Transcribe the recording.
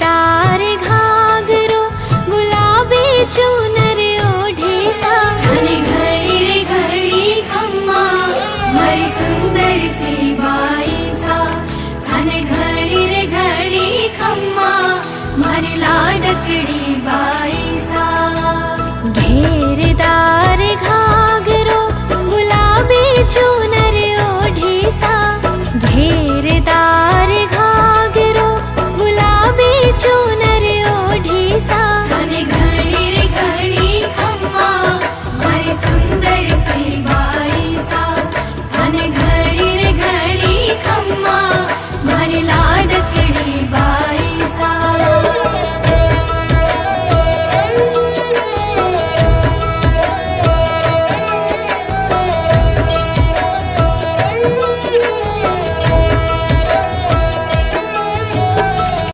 दार घागरो गुलाबी चूनर ओढ़े सा। घड़ी रे घड़ी खम्मा मारी सुंदर सी बाई सा। घड़ी रे घड़ी खम्मा मारी लाडकड़ी बाई